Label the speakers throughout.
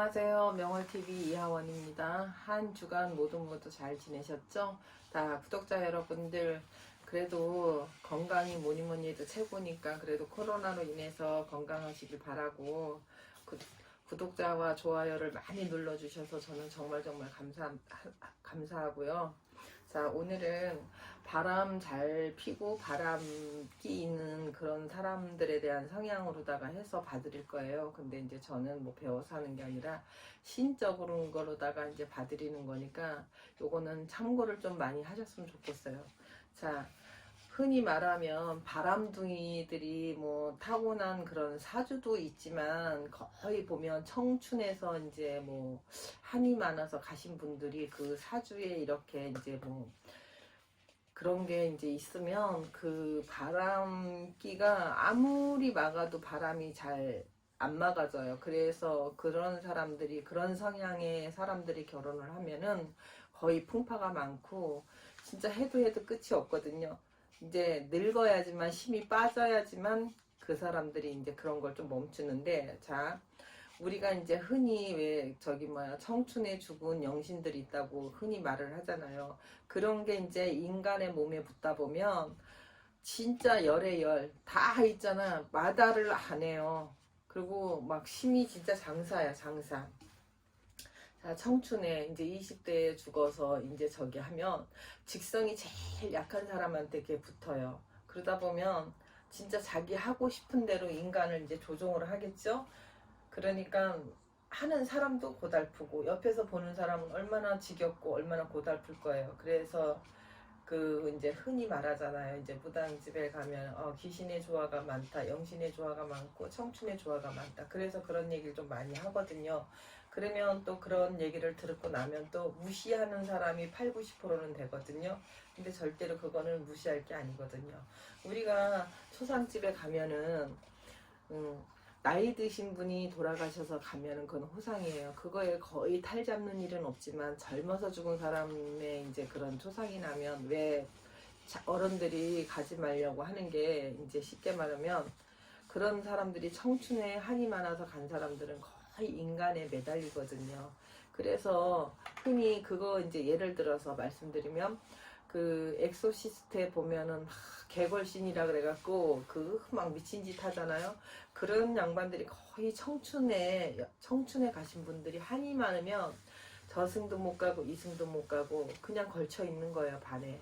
Speaker 1: 안녕하세요. 명월TV 이하원입니다. 한 주간 모두 잘 지내셨죠? 다 구독자 여러분들, 그래도 건강이 뭐니 해도 최고니까 그래도 코로나로 인해서 건강하시길 바라고 구독자와 좋아요를 많이 눌러주셔서 저는 정말 감사하고요. 자, 오늘은 바람 잘 피고 바람 끼는 그런 사람들에 대한 성향으로다가 해서 봐드릴 거예요. 근데 이제 저는 뭐 배워서 하는 게 아니라 신적으로 거로다가 이제 봐드리는 거니까 요거는 참고를 좀 많이 하셨으면 좋겠어요. 자, 흔히 말하면 바람둥이들이 뭐 타고난 그런 사주도 있지만 거의 보면 청춘에서 이제 뭐 한이 많아서 가신 분들이 그 사주에 이렇게 이제 뭐 그런 게 이제 있으면 그 바람기가 아무리 막아도 바람이 잘 안 막아져요. 그래서 그런 사람들이, 그런 성향의 사람들이 결혼을 하면은 거의 풍파가 많고 진짜 해도 끝이 없거든요. 이제 늙어야지만 힘이 빠져야지만 그 사람들이 이제 그런 걸 좀 멈추는데, 자, 우리가 이제 흔히 왜 저기 뭐야 청춘에 죽은 영신들이 있다고 흔히 말을 하잖아요. 그런 게 이제 인간의 몸에 붙다 보면 진짜 열에 열 다 있잖아. 마다를 안 해요. 그리고 막 힘이 진짜 장사야, 장사. 자, 청춘에 이제 20대에 죽어서 이제 저기 하면 직성이 제일 약한 사람한테 이렇게 붙어요. 그러다 보면 진짜 자기 하고 싶은 대로 인간을 이제 조종을 하겠죠. 그러니까 하는 사람도 고달프고 옆에서 보는 사람은 얼마나 지겹고 얼마나 고달플 거예요. 그래서 그 이제 흔히 말하잖아요. 이제 무당집에 가면 귀신의 조화가 많다, 영신의 조화가 많고 청춘의 조화가 많다. 그래서 그런 얘기를 좀 많이 하거든요. 그러면 또 그런 얘기를 듣고 나면 또 무시하는 사람이 8, 90%는 되거든요. 근데 절대로 그거는 무시할 게 아니거든요. 우리가 초상집에 가면은 나이 드신 분이 돌아가셔서 가면은 그건 호상이에요. 그거에 거의 탈 잡는 일은 없지만 젊어서 죽은 사람의 이제 그런 초상이 나면 왜 어른들이 가지 말려고 하는 게 이제 쉽게 말하면 그런 사람들이 청춘에 한이 많아서 간 사람들은 거의 인간에 매달리거든요. 그래서 흔히 그거 이제 예를 들어서 말씀드리면 그 엑소시스트에 보면은 막 개걸신이라 그래갖고 그 막 미친 짓 하잖아요. 그런 양반들이 거의 청춘에 가신 분들이 한이 많으면 저승도 못 가고 이승도 못 가고 그냥 걸쳐 있는 거예요, 반에.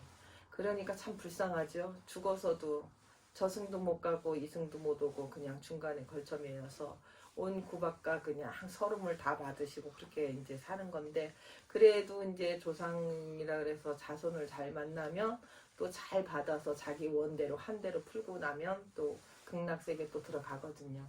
Speaker 1: 그러니까 참 불쌍하죠. 죽어서도 저승도 못 가고 이승도 못 오고 그냥 중간에 걸쳐 매여서 온 구박과 그냥 서름을 다 받으시고 그렇게 이제 사는 건데, 그래도 이제 조상이라 그래서 자손을 잘 만나면 또 잘 받아서 자기 원대로 한 대로 풀고 나면 또 극락세계 또 들어가거든요.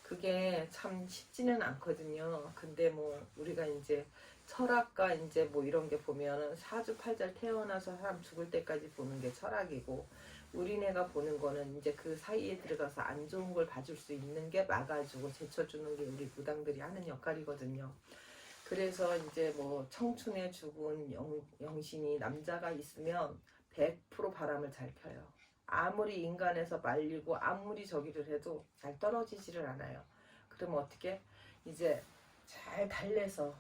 Speaker 1: 그게 참 쉽지는 않거든요. 근데 뭐 우리가 이제 철학과 이제 뭐 이런 게 보면은 사주팔절 태어나서 사람 죽을 때까지 보는 게 철학이고, 우리네가 보는 거는 이제 그 사이에 들어가서 안 좋은 걸 봐줄 수 있는 게 막아주고 제쳐주는 게 우리 무당들이 하는 역할이거든요. 그래서 이제 뭐 청춘에 죽은 영신이 남자가 있으면 100% 바람을 잘 펴요. 아무리 인간에서 말리고 아무리 저기를 해도 잘 떨어지지를 않아요. 그러면 어떻게? 이제 잘 달래서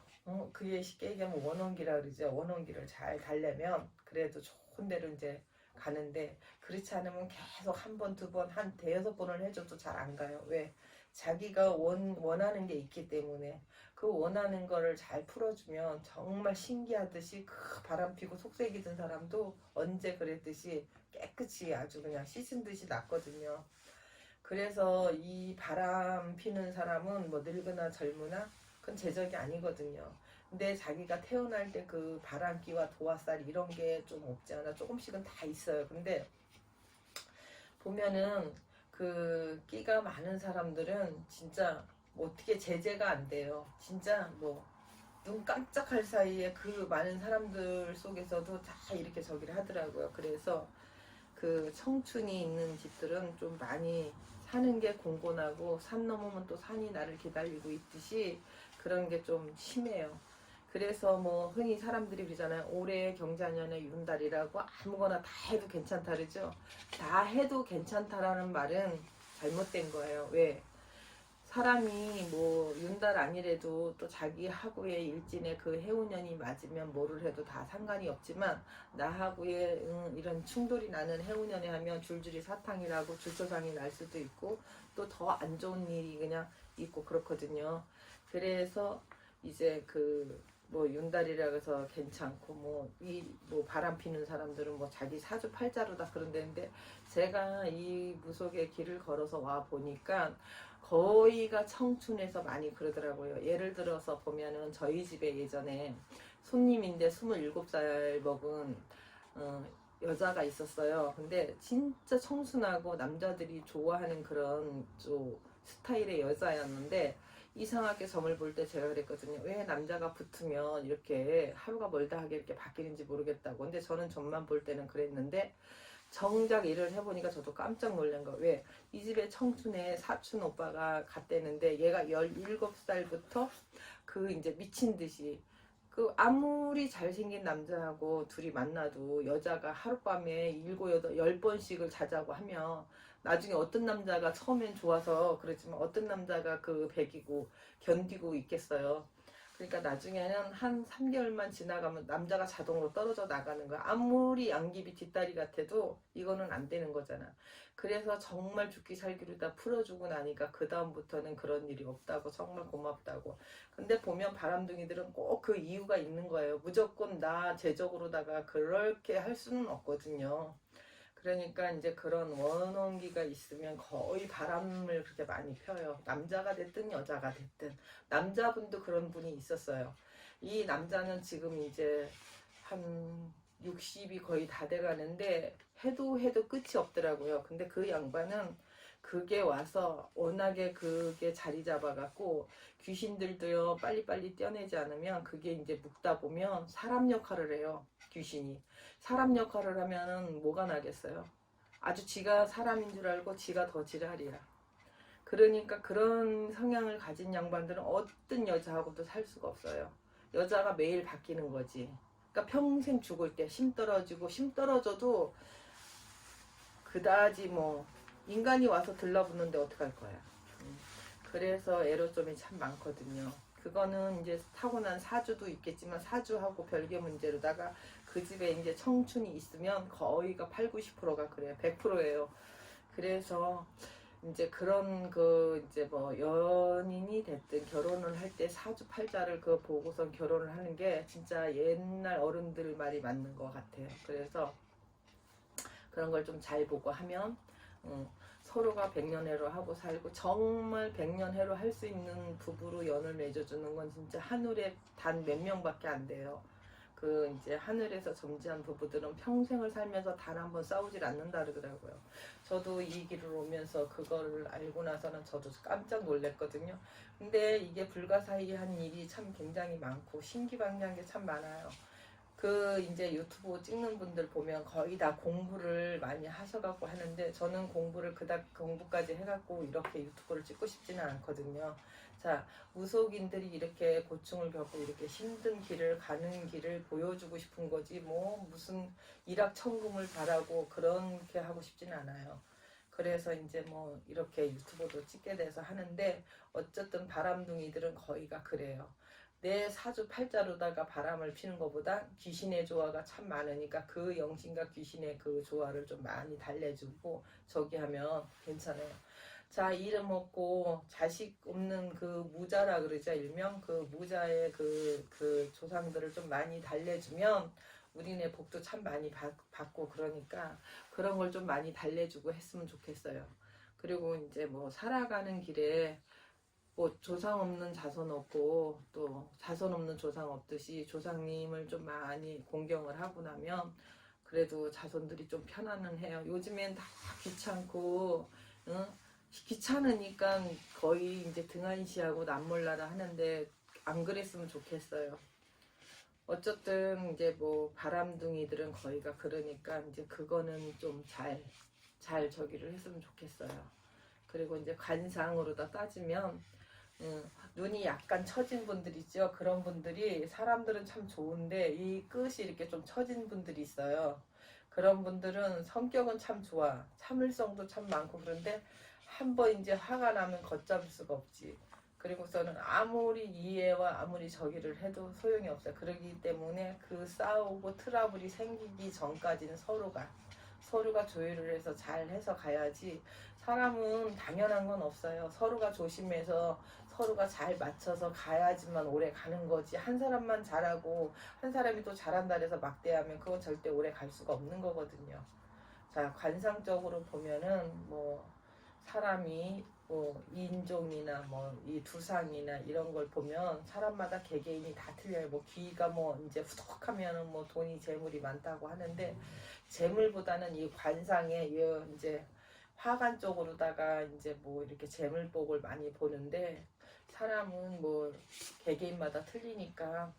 Speaker 1: 그게 쉽게 얘기하면 원원기라 그러죠. 원원기를 잘 달래면 그래도 좋은 데로 이제 가는데, 그렇지 않으면 계속 한 번, 두 번, 한 대여섯 번을 해줘도 잘 안 가요. 왜? 자기가 원하는 게 있기 때문에. 그 원하는 거를 잘 풀어주면 정말 신기하듯이 그 바람 피고 속색이 든 사람도 언제 그랬듯이 깨끗이 아주 그냥 씻은 듯이 낫거든요. 그래서 이 바람 피는 사람은 뭐 늙으나 젊으나 그건 제적이 아니거든요. 근데 자기가 태어날 때 그 바람기와 도화살 이런 게 좀 없지 않아 조금씩은 다 있어요. 근데 보면은 그 끼가 많은 사람들은 진짜 뭐 어떻게 제재가 안 돼요. 진짜 뭐 눈 깜짝할 사이에 그 많은 사람들 속에서도 다 이렇게 저기를 하더라고요. 그래서 그 청춘이 있는 집들은 좀 많이 사는 게 공곤하고 산 넘으면 또 산이 나를 기다리고 있듯이 그런 게 좀 심해요. 그래서 뭐 흔히 사람들이 그러잖아요. 올해 경자년에 윤달이라고 아무거나 다 해도 괜찮다 그러죠. 다 해도 괜찮다라는 말은 잘못된 거예요. 왜? 사람이 뭐 윤달 아니래도 또 자기하고의 일진의 그 해운년이 맞으면 뭐를 해도 다 상관이 없지만 나하고의 이런 충돌이 나는 해운년에 하면 줄줄이 사탕이라고 줄초상이 날 수도 있고 또 더 안 좋은 일이 그냥 있고 그렇거든요. 그래서 이제 그 뭐 윤달이라 해서 괜찮고 뭐 바람 피는 사람들은 뭐 자기 사주팔자로다 그런다는데 제가 이 무속의 길을 걸어서 와 보니까 거의가 청춘에서 많이 그러더라고요. 예를 들어서 보면은 저희 집에 예전에 손님인데 27살 먹은 여자가 있었어요. 근데 진짜 청순하고 남자들이 좋아하는 그런 좀 스타일의 여자였는데 이상하게 점을 볼 때 제가 그랬거든요. 왜 남자가 붙으면 이렇게 하루가 멀다 하게 이렇게 바뀌는지 모르겠다고. 근데 저는 점만 볼 때는 그랬는데 정작 일을 해보니까 저도 깜짝 놀란 거. 왜? 이 집에 청춘에 사촌 오빠가 갔대는데 얘가 17살부터 그 이제 미친 듯이 그 아무리 잘생긴 남자하고 둘이 만나도 여자가 하룻밤에 7, 8, 10번씩을 자자고 하면 나중에 어떤 남자가 처음엔 좋아서 그렇지만 어떤 남자가 그 배기고 견디고 있겠어요. 그러니까 나중에는 한 3개월만 지나가면 남자가 자동으로 떨어져 나가는 거야. 아무리 양귀비 뒷다리 같아도 이거는 안 되는 거잖아. 그래서 정말 죽기 살기로 다 풀어주고 나니까 그 다음부터는 그런 일이 없다고 정말 고맙다고. 근데 보면 바람둥이들은 꼭 그 이유가 있는 거예요. 무조건 나 제적으로다가 그렇게 할 수는 없거든요. 그러니까 이제 그런 원혼기가 있으면 거의 바람을 그렇게 많이 펴요. 남자가 됐든 여자가 됐든. 남자분도 그런 분이 있었어요. 이 남자는 지금 이제 한 60이 거의 다 돼가는데 해도 끝이 없더라고요. 근데 그 양반은 그게 와서 워낙에 그게 자리 잡아갖고 귀신들도요 빨리빨리 떼어내지 않으면 그게 이제 묵다 보면 사람 역할을 해요. 귀신이. 사람 역할을 하면은 뭐가 나겠어요? 아주 지가 사람인 줄 알고 지가 더 지랄이야. 그러니까 그런 성향을 가진 양반들은 어떤 여자하고도 살 수가 없어요. 여자가 매일 바뀌는 거지. 그러니까 평생 죽을 때 심 떨어지고 심 떨어져도 그다지 뭐 인간이 와서 들러붙는데 어떡할 거야. 그래서 애로점이 참 많거든요. 그거는 이제 타고난 사주도 있겠지만 사주하고 별개 문제로다가 그 집에 이제 청춘이 있으면 거의가 8, 90%가 그래요. 100%예요. 그래서 이제 그런 그 이제 뭐 연인이 됐든 결혼을 할 때 사주팔자를 그 보고선 결혼을 하는 게 진짜 옛날 어른들 말이 맞는 것 같아요. 그래서 그런 걸 좀 잘 보고 하면 서로가 백년해로 하고 살고 정말 백년해로 할 수 있는 부부로 연을 맺어주는 건 진짜 하늘에 단 몇 명밖에 안 돼요. 그 이제 하늘에서 점지한 부부들은 평생을 살면서 단 한 번 싸우질 않는다 그러더라고요. 저도 이 길을 오면서 그거를 알고 나서는 저도 깜짝 놀랐거든요. 근데 이게 불가사의한 일이 참 굉장히 많고 신기방기한 게 참 많아요. 그 이제 유튜브 찍는 분들 보면 거의 다 공부를 많이 하셔갖고 하는데 저는 공부를 그닥 공부까지 해갖고 이렇게 유튜브를 찍고 싶지는 않거든요. 자, 무속인들이 이렇게 고충을 겪고 이렇게 힘든 길을 가는 길을 보여주고 싶은 거지 뭐 무슨 일확천금을 바라고 그렇게 하고 싶지는 않아요. 그래서 이제 뭐 이렇게 유튜브도 찍게 돼서 하는데 어쨌든 바람둥이들은 거의가 그래요. 내 사주 팔자로다가 바람을 피는 것보다 귀신의 조화가 참 많으니까 그 영신과 귀신의 그 조화를 좀 많이 달래주고 저기 하면 괜찮아요. 자, 이름 없고 자식 없는 그 무자라 그러죠. 일명 그 무자의 그 조상들을 좀 많이 달래주면 우리네 복도 참 많이 받고 그러니까 그런 걸 좀 많이 달래주고 했으면 좋겠어요. 그리고 이제 뭐 살아가는 길에 뭐 조상 없는 자손 없고 또 자손 없는 조상 없듯이 조상님을 좀 많이 공경을 하고 나면 그래도 자손들이 좀 편안은 해요. 요즘엔 다 귀찮고 응? 귀찮으니까 거의 이제 등한시하고 남몰라라 하는데 안 그랬으면 좋겠어요. 어쨌든 이제 뭐 바람둥이들은 거의가 그러니까 이제 그거는 좀 잘 저기를 했으면 좋겠어요. 그리고 이제 관상으로다 따지면 눈이 약간 처진 분들 있죠. 그런 분들이 사람들은 참 좋은데 이 끝이 이렇게 좀 처진 분들이 있어요. 그런 분들은 성격은 참 좋아. 참을성도 참 많고 그런데 한번 이제 화가 나면 걷잡을 수가 없지. 그리고서는 아무리 이해와 아무리 저기를 해도 소용이 없어요. 그러기 때문에 그 싸우고 트러블이 생기기 전까지는 서로가 조율을 해서 잘 해서 가야지. 사람은 당연한 건 없어요. 서로가 조심해서 서로가 잘 맞춰서 가야지만 오래 가는 거지. 한 사람만 잘하고 한 사람이 또 잘한다 해서 막대하면 그건 절대 오래 갈 수가 없는 거거든요. 자, 관상적으로 보면은 뭐 사람이 뭐 인종이나 뭐 이 두상이나 이런 걸 보면 사람마다 개개인이 다 틀려요. 뭐 귀가 뭐 이제 후덕하면은 뭐 돈이 재물이 많다고 하는데 재물보다는 이 관상에 이제 화관 쪽으로다가 이제 뭐 이렇게 재물복을 많이 보는데 사람은 뭐 개개인마다 틀리니까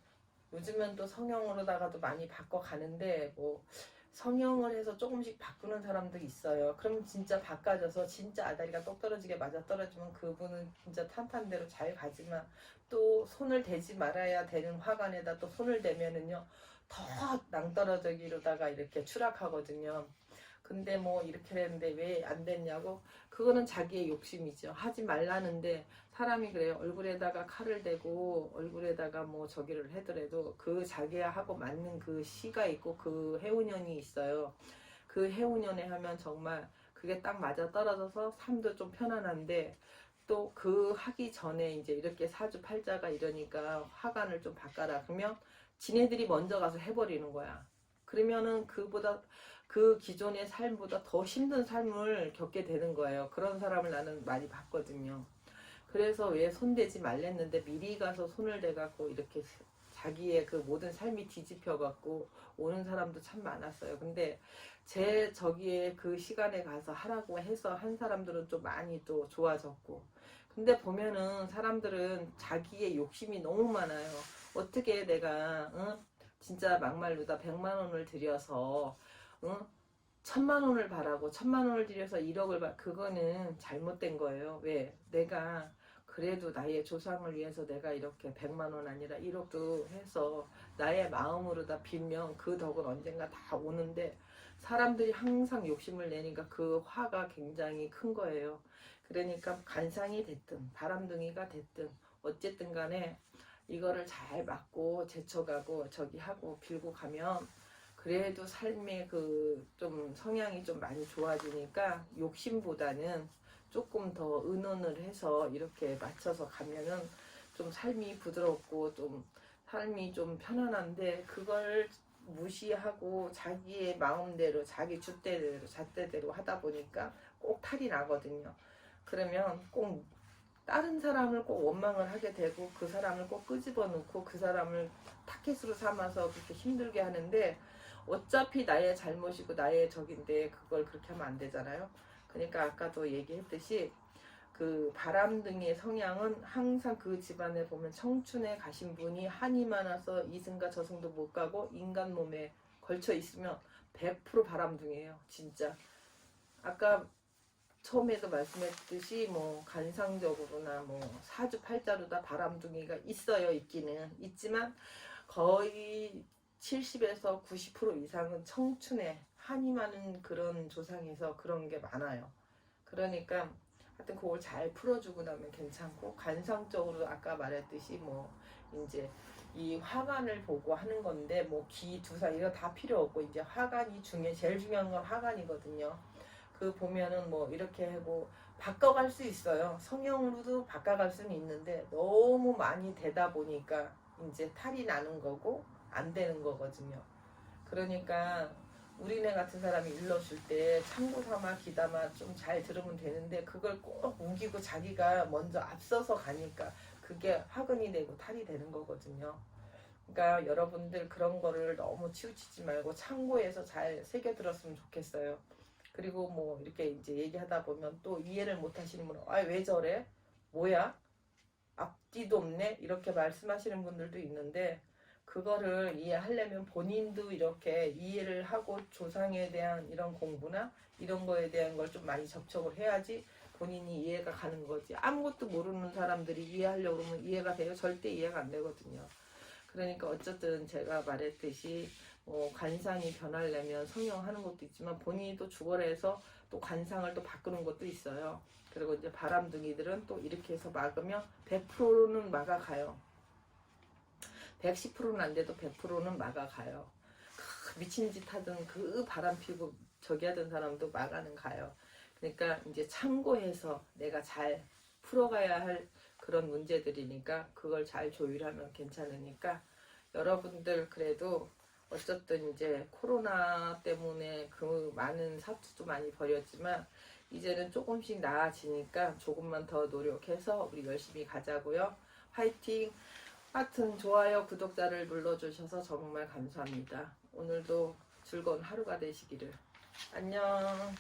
Speaker 1: 요즘은 또 성형으로다가도 많이 바꿔가는데 뭐 성형을 해서 조금씩 바꾸는 사람도 있어요. 그럼 진짜 바꿔져서 진짜 아다리가 똑 떨어지게 맞아 떨어지면 그분은 진짜 탄탄대로 잘 가지만 또 손을 대지 말아야 되는 화관에다 또 손을 대면은요 더 낭떠러지기로다가 이렇게 추락하거든요. 근데 뭐 이렇게 했는데 왜 안 됐냐고. 그거는 자기의 욕심이죠. 하지 말라는데 사람이 그래요. 얼굴에다가 칼을 대고 얼굴에다가 뭐 저기를 하더라도 그 자기하고 맞는 그 시가 있고 그 해운년이 있어요. 그 해운년에 하면 정말 그게 딱 맞아 떨어져서 삶도 좀 편안한데 또 그 하기 전에 이제 이렇게 사주팔자가 이러니까 화관을 좀 바꿔라 그러면 지네들이 먼저 가서 해버리는 거야. 그러면은 그 기존의 삶보다 더 힘든 삶을 겪게 되는 거예요. 그런 사람을 나는 많이 봤거든요. 그래서 왜 손대지 말랬는데 미리 가서 손을 대갖고 이렇게 자기의 그 모든 삶이 뒤집혀갖고 오는 사람도 참 많았어요. 근데 제 저기에 그 시간에 가서 하라고 해서 한 사람들은 좀 많이 또 좋아졌고. 근데 보면은 사람들은 자기의 욕심이 너무 많아요. 어떻게 내가 진짜 막말로다 100만 원을 들여서 응? 1000만 원을 바라고 1000만 원을 들여서 1억을 그거는 잘못된 거예요. 왜? 내가 그래도 나의 조상을 위해서 내가 이렇게 100만 원 아니라 1억도 해서 나의 마음으로 다 빌면 그 덕은 언젠가 다 오는데 사람들이 항상 욕심을 내니까 그 화가 굉장히 큰 거예요. 그러니까 관상이 됐든 바람둥이가 됐든 어쨌든 간에 이거를 잘 맞고 제쳐가고 저기 하고 빌고 가면 그래도 삶의 그 좀 성향이 좀 많이 좋아지니까 욕심보다는 조금 더 의논을 해서 이렇게 맞춰서 가면은 좀 삶이 부드럽고 좀 삶이 좀 편안한데 그걸 무시하고 자기의 마음대로 자기 줏대대로 잣대대로 하다 보니까 꼭 탈이 나거든요. 그러면 꼭 다른 사람을 꼭 원망을 하게 되고 그 사람을 꼭 끄집어 놓고 그 사람을 타켓으로 삼아서 그렇게 힘들게 하는데 어차피 나의 잘못이고 나의 적인데 그걸 그렇게 하면 안 되잖아요. 그러니까 아까도 얘기했듯이 그 바람둥이의 성향은 항상 그 집안에 보면 청춘에 가신 분이 한이 많아서 이승과 저승도 못 가고 인간 몸에 걸쳐 있으면 100% 바람둥이에요. 진짜. 아까 처음에도 말씀했듯이 뭐 관상적으로나 뭐 사주팔자로 다 바람둥이가 있어요. 있기는 있지만 거의 70에서 90% 이상은 청춘에 한이 많은 그런 조상에서 그런 게 많아요. 그러니까 하여튼 그걸 잘 풀어주고 나면 괜찮고 관상적으로 아까 말했듯이 뭐 이제 이 화관을 보고 하는 건데 뭐 기, 두사 이거 다 필요 없고 이제 화관이 제일 중요한 건 화관이거든요. 그 보면은 뭐 이렇게 하고 바꿔갈 수 있어요. 성형으로도 바꿔갈 수는 있는데 너무 많이 되다 보니까 이제 탈이 나는 거고 안 되는 거거든요. 그러니까 우리네 같은 사람이 일러줄 때 참고 삼아 기담아 좀 잘 들으면 되는데 그걸 꼭 우기고 자기가 먼저 앞서서 가니까 그게 화근이 되고 탈이 되는 거거든요. 그러니까 여러분들 그런 거를 너무 치우치지 말고 참고해서 잘 새겨들었으면 좋겠어요. 그리고 뭐 이렇게 이제 얘기하다 보면 또 이해를 못 하시는 분은 아 왜 저래? 뭐야? 앞뒤도 없네? 이렇게 말씀하시는 분들도 있는데 그거를 이해하려면 본인도 이렇게 이해를 하고 조상에 대한 이런 공부나 이런 거에 대한 걸 좀 많이 접촉을 해야지 본인이 이해가 가는 거지. 아무것도 모르는 사람들이 이해하려고 그러면 이해가 돼요? 절대 이해가 안 되거든요. 그러니까 어쨌든 제가 말했듯이 관상이 변하려면 성형하는 것도 있지만 본인이 또 죽어라해서 또 관상을 또 바꾸는 것도 있어요. 그리고 이제 바람둥이들은 또 이렇게 해서 막으면 100%는 막아가요. 110%는 안 돼도 100%는 막아가요. 미친 짓 하던 그 바람 피고 저기 하던 사람도 막아는 가요. 그러니까 이제 참고해서 내가 잘 풀어가야 할 그런 문제들이니까 그걸 잘 조율하면 괜찮으니까 여러분들 그래도 어쨌든 이제 코로나 때문에 그 많은 사투도 많이 벌였지만 이제는 조금씩 나아지니까 조금만 더 노력해서 우리 열심히 가자고요. 화이팅! 하여튼 좋아요, 구독자를 눌러주셔서 정말 감사합니다. 오늘도 즐거운 하루가 되시기를. 안녕.